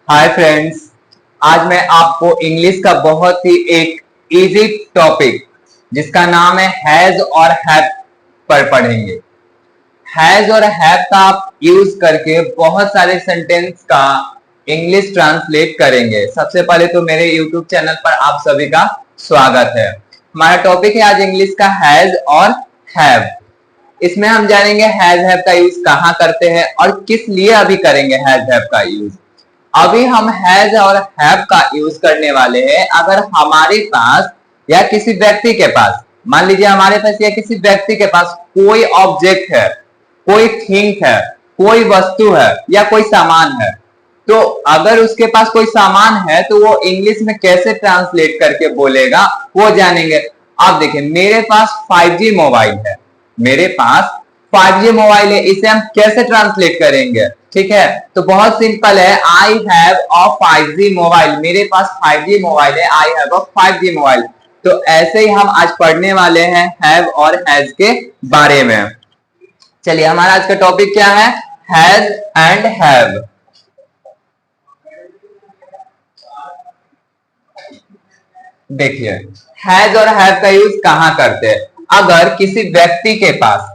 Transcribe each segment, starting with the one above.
Hi friends, आज मैं आपको इंग्लिश का बहुत ही एक इजी टॉपिक जिसका नाम है हैज और हैव पर पढ़ेंगे। हैज और हैव का आप यूज करके बहुत सारे सेंटेंस का इंग्लिश ट्रांसलेट करेंगे। सबसे पहले तो मेरे यूट्यूब चैनल पर आप सभी का स्वागत है। हमारा टॉपिक है आज इंग्लिश का हैज और हैव। इसमें हम जानेंगे हैज हैव का यूज कहाँ करते हैं और किस लिए अभी करेंगे हैज हैव का यूज। अभी हम हैज और हैव का यूज करने वाले हैं अगर हमारे पास या किसी व्यक्ति के पास, मान लीजिए हमारे पास या किसी व्यक्ति के पास कोई ऑब्जेक्ट है, कोई थिंग है, कोई वस्तु है या कोई सामान है। तो अगर उसके पास कोई सामान है तो वो इंग्लिश में कैसे ट्रांसलेट करके बोलेगा वो जानेंगे। आप देखिए, मेरे पास 5G मोबाइल है, मेरे पास 5G मोबाइल है, इसे हम कैसे ट्रांसलेट करेंगे? ठीक है, तो बहुत सिंपल है, I have a 5G mobile. मेरे पास 5G मोबाइल है, I have a 5G mobile. तो ऐसे ही हम आज पढ़ने वाले हैं हैव और हैज के बारे में। चलिए, हमारा आज का टॉपिक क्या है? Has and have. देखिए, हैज और हैव का यूज कहां करते हैं? अगर किसी व्यक्ति के पास,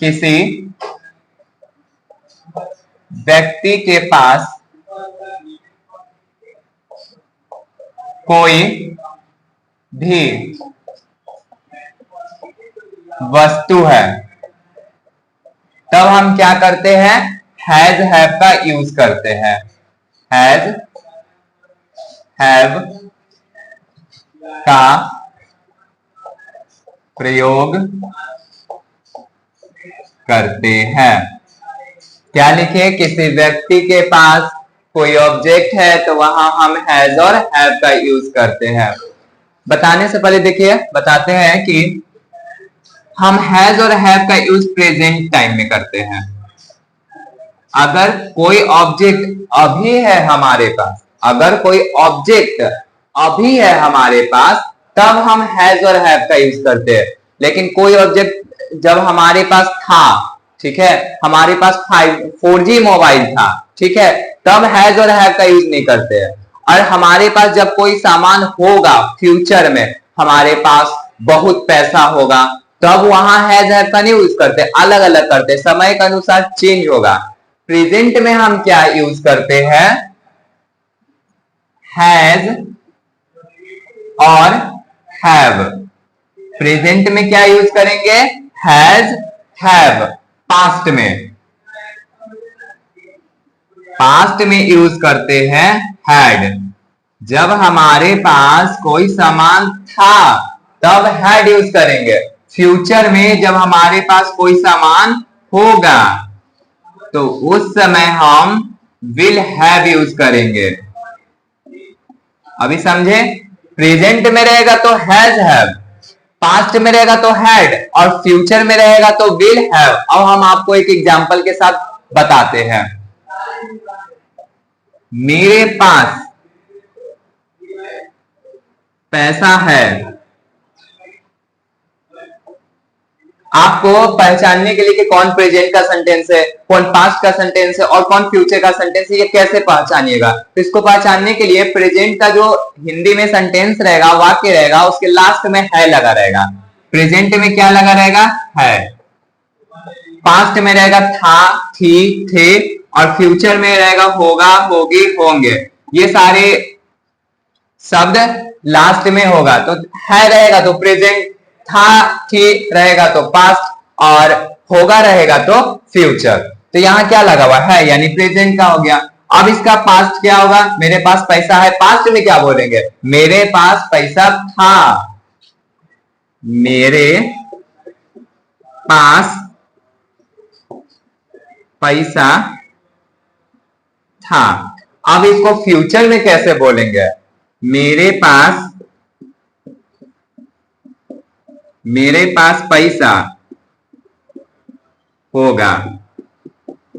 किसी व्यक्ति के पास कोई भी वस्तु है तब हम क्या करते हैं? हैज हैव का यूज करते हैं। हैज हैव का प्रयोग करते हैं। क्या लिखे? किसी व्यक्ति के पास कोई ऑब्जेक्ट है तो वहां हम हैज और हैव का यूज करते हैं। बताने से पहले देखिए, बताते हैं कि हम हैज और हैव का यूज प्रेजेंट टाइम में करते हैं। अगर कोई ऑब्जेक्ट अभी है हमारे पास, अगर कोई ऑब्जेक्ट अभी है हमारे पास, तब हम हैज और हैव का यूज करते हैं। लेकिन कोई ऑब्जेक्ट जब हमारे पास था, ठीक है, हमारे पास 4G मोबाइल था, ठीक है, तब हैज और हैव का यूज नहीं करते हैं। और हमारे पास जब कोई सामान होगा फ्यूचर में, हमारे पास बहुत पैसा होगा, तब वहां हैज हैव का नहीं यूज करते, अलग अलग करते, समय के अनुसार चेंज होगा। प्रेजेंट में हम क्या यूज करते हैं? हैज और हैव। प्रेजेंट में क्या यूज करेंगे? Has have. पास्ट में, पास्ट में यूज करते हैं हैड। जब हमारे पास कोई सामान था तब हैड यूज करेंगे। फ्यूचर में जब हमारे पास कोई सामान होगा तो उस समय हम विल हैव यूज करेंगे। अभी समझे? प्रेजेंट में रहेगा तो हैज हैव, पास्ट में रहेगा तो हैड और फ्यूचर में रहेगा तो विल हैव। अब हम आपको एक एग्जांपल के साथ बताते हैं। मेरे पास पैसा है। आपको पहचानने के लिए कि कौन प्रेजेंट का सेंटेंस है, कौन पास्ट का सेंटेंस है और कौन फ्यूचर का सेंटेंस है, ये कैसे पहचानिएगा? तो इसको पहचानने के लिए प्रेजेंट का जो हिंदी में सेंटेंस रहेगा, वाक्य रहेगा, उसके लास्ट में है लगा रहेगा। प्रेजेंट में क्या लगा रहेगा? है। पास्ट में रहेगा था, थी, थे और फ्यूचर में रहेगा होगा, होगी, होंगे। ये सारे शब्द लास्ट में होगा तो है रहेगा तो प्रेजेंट, था थी रहेगा तो पास्ट और होगा रहेगा तो फ्यूचर। तो यहां क्या लगा हुआ है? यानी प्रेजेंट का हो गया। अब इसका पास्ट क्या होगा? मेरे पास पैसा है, पास्ट में क्या बोलेंगे? मेरे पास पैसा था। मेरे पास पैसा था। अब इसको फ्यूचर में कैसे बोलेंगे? मेरे पास पैसा होगा।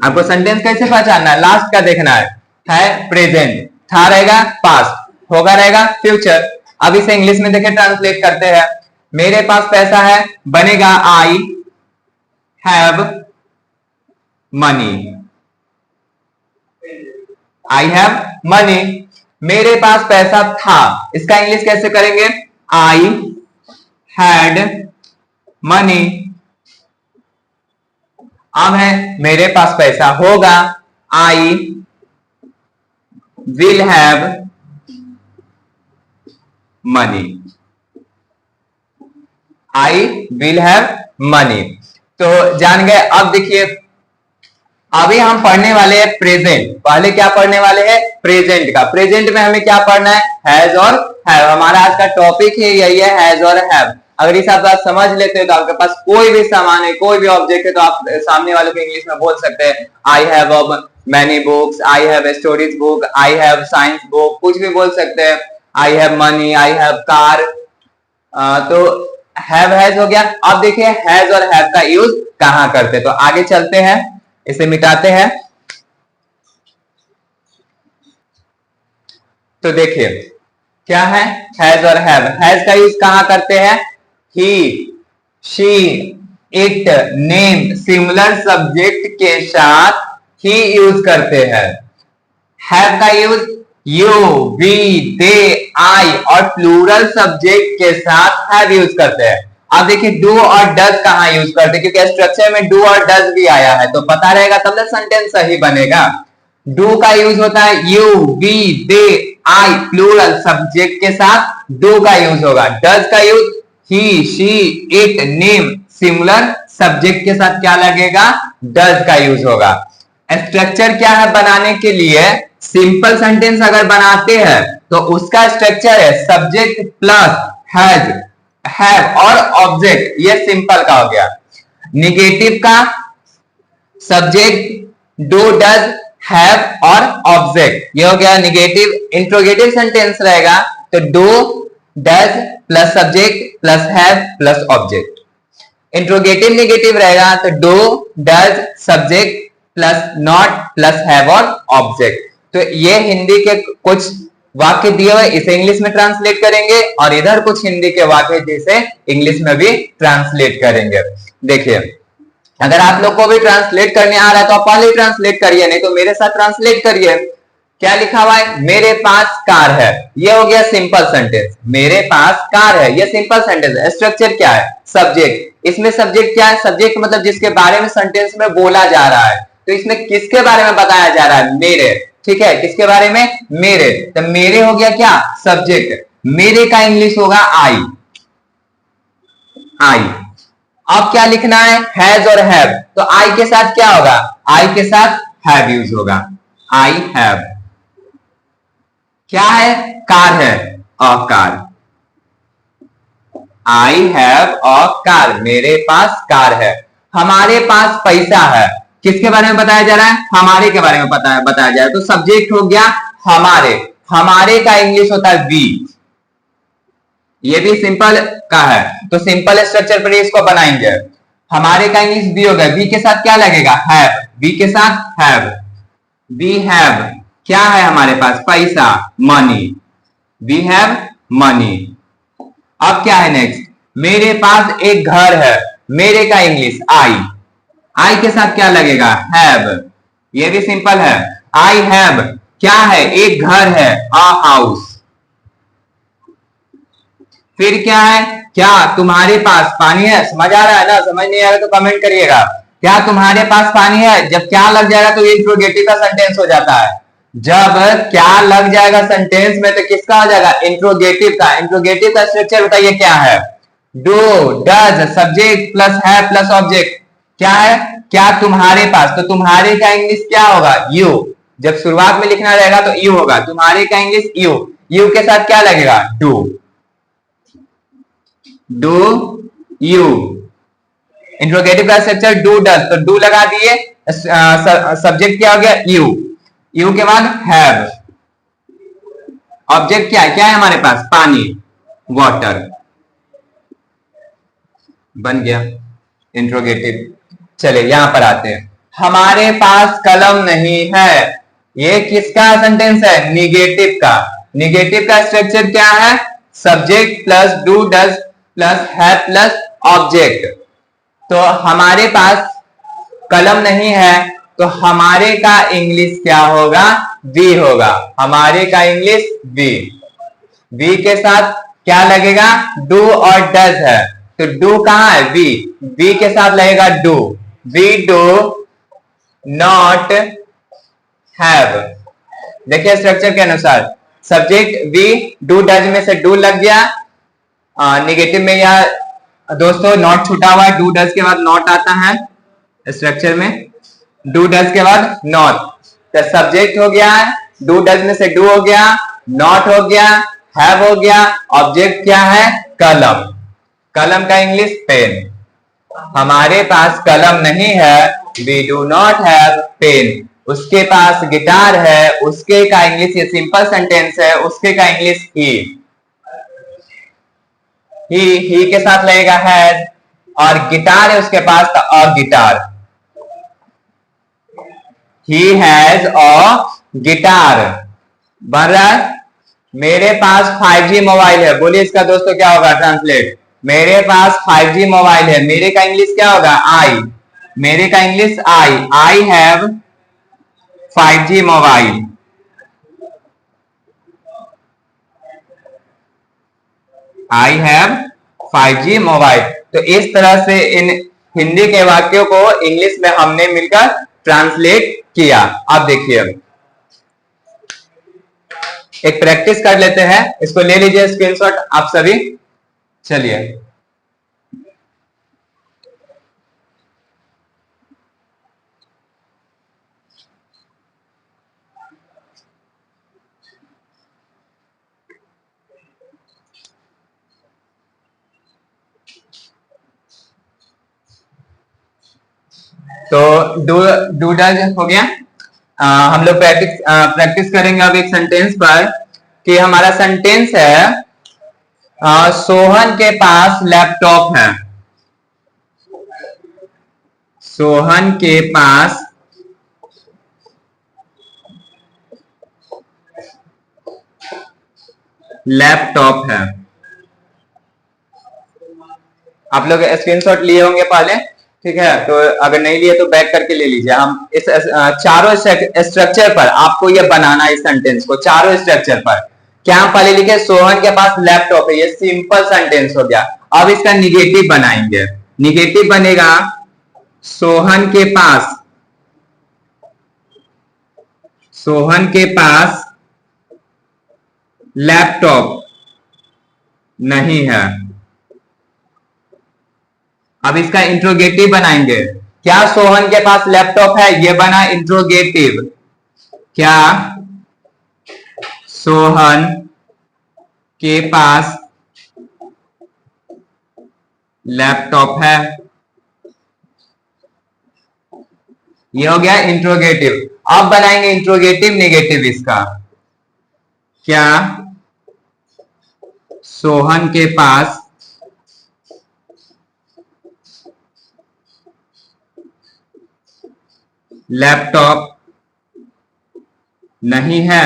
आपको सेंटेंस कैसे पहचानना है? लास्ट का देखना है प्रेजेंट, था रहेगा पास्ट, होगा रहेगा फ्यूचर। अब इसे इंग्लिश में देखे ट्रांसलेट करते हैं। मेरे पास पैसा है बनेगा I have money. I have money, मेरे पास पैसा था, इसका इंग्लिश कैसे करेंगे? I had money. अब है मेरे पास पैसा होगा, I will have money, I will have money. तो जान गए। अब देखिए, अभी हम पढ़ने वाले हैं प्रेजेंट। पहले क्या पढ़ने वाले हैं? प्रेजेंट का। प्रेजेंट में हमें क्या पढ़ना है? हैज और हैव। हमारा आज का टॉपिक है यही है, हैज और हैव। अगर इस आप बात समझ लेते हो तो आपके पास कोई भी सामान है, कोई भी ऑब्जेक्ट है, तो आप सामने वालों को इंग्लिश में बोल सकते हैं I have many books, I have stories book, I have science book, कुछ भी बोल सकते हैं। I have money, I have car. तो हैव हैज हो गया। अब देखिए हैज और हैव का यूज कहां करते, तो आगे चलते हैं, इसे मिटाते हैं। तो देखिए क्या है हैज और हैव। हैज का यूज कहां करते हैं? He, she, it, name, similar subject के साथ ही यूज करते हैं। हैव का use you, we, they, I और प्लूरल सब्जेक्ट के साथ हैव यूज करते हैं। अब देखिए डू और डज कहां यूज करते हैं, क्योंकि स्ट्रक्चर में डू और डज भी आया है, तो पता रहेगा तब तक सेंटेंस सही बनेगा। डू का यूज होता है you, we, they, I, plural subject के साथ डू का यूज होगा। डज का use he, she, it, name, similar subject के साथ क्या लगेगा? डज का यूज होगा। स्ट्रक्चर क्या है बनाने के लिए? सिंपल सेंटेंस अगर बनाते हैं तो उसका स्ट्रक्चर है सब्जेक्ट प्लस हैज, हैव और ऑब्जेक्ट, ये सिंपल का हो गया। निगेटिव का सब्जेक्ट डू, डज, हैव और ऑब्जेक्ट, ये हो गया निगेटिव। इंट्रोगेटिव सेंटेंस रहेगा तो do, does plus subject plus have plus object. Interrogative negative रहेगा तो do, does, subject plus not plus have और ऑब्जेक्ट। तो ये हिंदी के कुछ वाक्य दिए हुए, इसे इंग्लिश में ट्रांसलेट करेंगे और इधर कुछ हिंदी के वाक्य जिसे इंग्लिश में भी ट्रांसलेट करेंगे। देखिए अगर आप लोग को भी ट्रांसलेट करने आ रहा है तो आप पहले ट्रांसलेट करिए, नहीं तो मेरे साथ ट्रांसलेट करिए। क्या लिखा हुआ है? मेरे पास कार है, ये हो गया सिंपल सेंटेंस। मेरे पास कार है, ये सिंपल सेंटेंस है। स्ट्रक्चर क्या है? सब्जेक्ट। इसमें सब्जेक्ट क्या है? सब्जेक्ट मतलब जिसके बारे में सेंटेंस में बोला जा रहा है। तो इसमें किसके बारे में बताया जा रहा है? मेरे। ठीक है, किसके बारे में? मेरे। तो मेरे हो गया क्या? सब्जेक्ट। मेरे का इंग्लिश होगा आई, आई। अब क्या लिखना है? हैज और हैव। तो आई के साथ क्या होगा? आई के साथ हैव यूज होगा। I have. क्या है? कार है, a car. I have a car, मेरे पास कार है। हमारे पास पैसा है, किसके बारे में बताया जा रहा है? हमारे के बारे में बताया जा रहा है। तो सब्जेक्ट हो गया हमारे। हमारे का इंग्लिश होता है वी, ये भी सिंपल का है, तो सिंपल स्ट्रक्चर पर इसको बनाएंगे। हमारे का इंग्लिश वी होगा, वी के साथ क्या लगेगा? हैव। वी के साथ हैव। वी हैव क्या है हमारे पास? पैसा, मनी। We have money. अब क्या है नेक्स्ट? मेरे पास एक घर है, मेरे का इंग्लिश आई। आई के साथ क्या लगेगा? हैव। ये भी सिंपल है। आई हैव क्या है? एक घर है, अ हाउस। फिर क्या है? क्या तुम्हारे पास पानी है? समझ आ रहा है ना? समझ नहीं आ रहा तो कमेंट करिएगा। क्या तुम्हारे पास पानी है? जब क्या लग जाएगा तो ये इंट्रोगेटिव का सेंटेंस हो जाता है। जब क्या लग जाएगा सेंटेंस में तो किसका हो जाएगा? इंट्रोगेटिव का। इंट्रोगेटिव का स्ट्रक्चर बताइए क्या है? डू, डज, सब्जेक्ट प्लस है प्लस ऑब्जेक्ट। क्या है? क्या तुम्हारे पास, तो तुम्हारे का इंग्लिश क्या होगा? यू। जब शुरुआत में लिखना रहेगा तो यू होगा। तुम्हारे का इंग्लिश यू। यू के साथ क्या लगेगा? डू। Do, you. इंट्रोगेटिव का स्ट्रक्चर डू, डज, तो डू लगा दिए। सब्जेक्ट क्या हो गया? यू। यू के बाद हैव। ऑब्जेक्ट क्या है? क्या है हमारे पास? पानी, वाटर। बन गया इंट्रोगेटिव। चले यहां पर आते हैं। हमारे पास कलम नहीं है, ये किसका सेंटेंस है? निगेटिव का। निगेटिव का स्ट्रक्चर क्या है? Subject plus do, does plus है प्लस ऑब्जेक्ट। तो हमारे पास कलम नहीं है, तो हमारे का इंग्लिश क्या होगा? वी होगा। हमारे का इंग्लिश वी। वी के साथ क्या लगेगा? डू और डज है, तो डू कहां है? वी। वी के साथ लगेगा do. We do not have. देखिए स्ट्रक्चर के अनुसार सब्जेक्ट वी, डू डज में से डू लग गया, निगेटिव में या दोस्तों नॉट छूटा हुआ है, डू डज के बाद नॉट आता है स्ट्रक्चर में, डू डज के बाद नॉट। तो सब्जेक्ट हो गया, डू डज में से डू हो गया, नॉट हो गया, हैव हो गया, ऑब्जेक्ट क्या है? कलम। कलम का इंग्लिश पेन। हमारे पास कलम नहीं है, we do not have pen. उसके पास गिटार है, उसके का इंग्लिश, ये सिंपल सेंटेंस है, उसके का इंग्लिश ही। ही के साथ लगेगा हैज, और गिटार है उसके पास, तो अ guitar. He has a guitar. बन रहा है? मेरे पास 5G मोबाइल है। बोलिए इसका दोस्तों क्या होगा ट्रांसलेट? मेरे पास 5G मोबाइल है। मेरे का इंग्लिश क्या होगा? आई। मेरे का English I. I have 5G mobile. I have 5G mobile. तो इस तरह से इन हिंदी के वाक्यों को इंग्लिश में हमने मिलकर ट्रांसलेट किया। अब देखिए एक प्रैक्टिस कर लेते हैं, इसको ले लीजिए स्क्रीनशॉट आप सभी। चलिए तो डू डज हो गया। हम लोग प्रैक्टिस करेंगे अब एक सेंटेंस पर, कि हमारा सेंटेंस है सोहन के पास लैपटॉप है। सोहन के पास लैपटॉप है। आप लोग स्क्रीनशॉट लिए होंगे पहले, ठीक है? तो अगर नहीं लिए तो बैक करके ले लीजिए। हम इस चारों स्ट्रक्चर पर आपको ये बनाना है, इस सेंटेंस को चारों स्ट्रक्चर पर। क्या हम पहले लिखे? सोहन के पास लैपटॉप है, ये सिंपल सेंटेंस हो गया। अब इसका निगेटिव बनाएंगे। निगेटिव बनेगा सोहन के पास, सोहन के पास लैपटॉप नहीं है। अब इसका इंट्रोगेटिव बनाएंगे। क्या सोहन के पास लैपटॉप है? ये बना इंट्रोगेटिव। क्या सोहन के पास लैपटॉप है? ये हो गया इंट्रोगेटिव। अब बनाएंगे इंट्रोगेटिव नेगेटिव इसका। क्या सोहन के पास लैपटॉप नहीं है?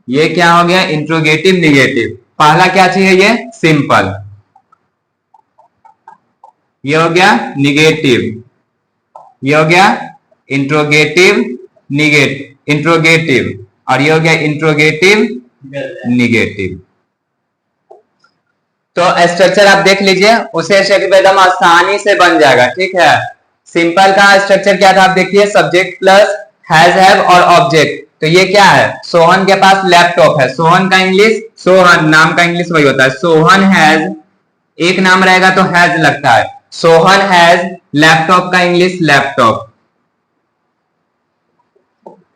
ये क्या हो गया? Interrogative negative. पहला क्या चाहिए? ये सिंपल। ये हो गया निगेटिव। ये हो गया इंट्रोगेटिव निगेटिव, इंट्रोगेटिव, और ये हो गया इंट्रोगेटिव निगेटिव। तो स्ट्रक्चर आप देख लीजिए, उसे स्ट्रक्चर एकदम आसानी से बन जाएगा, ठीक है? सिंपल का स्ट्रक्चर क्या था आप देखिए, सब्जेक्ट प्लस हैज हैव और ऑब्जेक्ट। तो ये क्या है? सोहन के पास लैपटॉप है। सोहन का इंग्लिश, सोहन नाम का इंग्लिश वही होता है। सोहन हैज, एक नाम रहेगा तो हैज लगता है। सोहन हैज लैपटॉप का इंग्लिश लैपटॉप।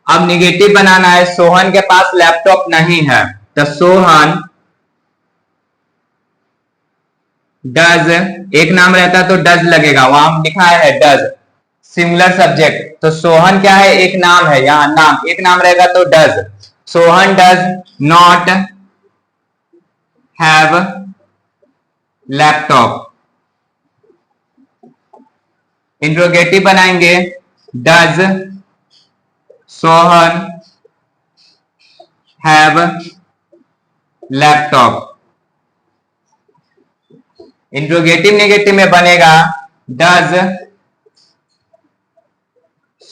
अब निगेटिव बनाना है, सोहन के पास लैपटॉप नहीं है, तो सोहन डज, एक नाम रहता तो डज लगेगा, वहां लिखा है डज, सिंगुलर सब्जेक्ट। तो सोहन क्या है? एक नाम है, यहां नाम, एक नाम रहेगा तो does. Sohan does not have laptop. Interrogative बनाएंगे, does Sohan have laptop. Interrogative negative में बनेगा does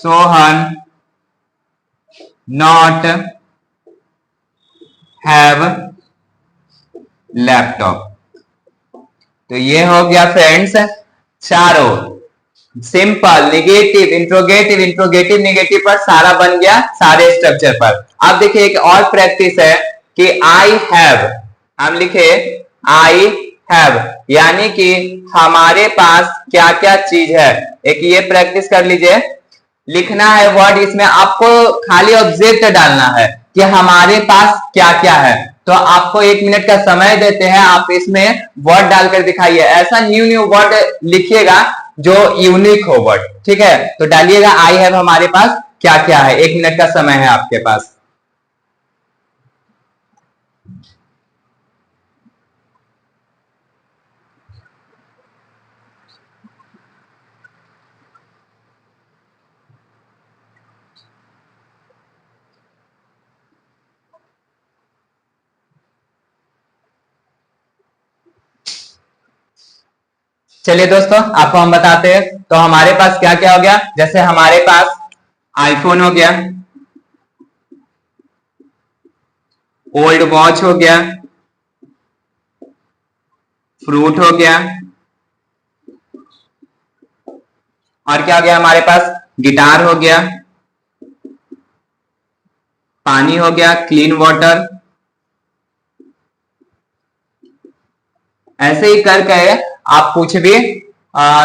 Sohan not have laptop. तो ये हो गया फ्रेंड्स चारों simple negative interrogative interrogative negative पर सारा बन गया सारे स्ट्रक्चर पर। अब देखिए एक और प्रैक्टिस है कि आई हैव, हम लिखे आई हैव यानी कि हमारे पास क्या क्या चीज है। एक ये प्रैक्टिस कर लीजिए, लिखना है वर्ड, इसमें आपको खाली ऑब्जेक्ट डालना है कि हमारे पास क्या क्या है। तो आपको 1 मिनट का समय देते हैं, आप इसमें वर्ड डालकर दिखाइए। ऐसा न्यू वर्ड लिखिएगा जो यूनिक हो वर्ड, ठीक है। तो डालिएगा आई हैव हमारे पास क्या क्या है। 1 मिनट का समय है आपके पास। चलिए दोस्तों आपको हम बताते हैं। तो हमारे पास क्या क्या हो गया, जैसे हमारे पास आईफोन हो गया, ओल्ड वॉच हो गया, फ्रूट हो गया, और क्या हो गया हमारे पास, गिटार हो गया, पानी हो गया, क्लीन वाटर। ऐसे ही करके आप कुछ भी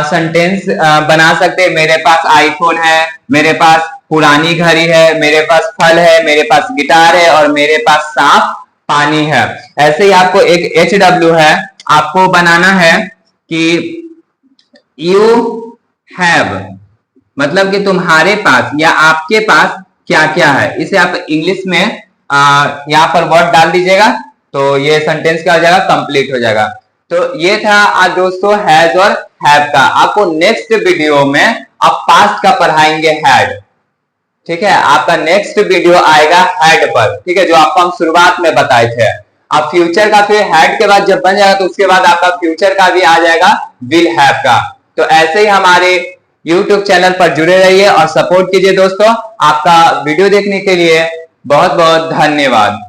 सेंटेंस बना सकते हैं। मेरे पास आईफोन है, मेरे पास पुरानी घड़ी है, मेरे पास फल है, मेरे पास गिटार है और मेरे पास साफ पानी है। ऐसे ही आपको एक HW है, आपको बनाना है कि यू हैव, मतलब कि तुम्हारे पास या आपके पास क्या क्या है। इसे आप इंग्लिश में यहाँ पर वर्ड डाल दीजिएगा तो ये सेंटेंस क्या हो जाएगा, कंप्लीट हो जाएगा। तो ये था आज दोस्तों हैज और हैव का। आपको नेक्स्ट वीडियो में आप पास्ट का पढ़ाएंगे हैड, ठीक है। आपका नेक्स्ट वीडियो आएगा हैड पर, ठीक है, जो आपको हम शुरुआत में बताए थे। आप फ्यूचर का फिर हैड के बाद जब बन जाएगा तो उसके बाद आपका फ्यूचर का भी आ जाएगा विल हैव का। तो ऐसे ही हमारे YouTube चैनल पर जुड़े रहिए और सपोर्ट कीजिए दोस्तों। आपका वीडियो देखने के लिए बहुत बहुत धन्यवाद।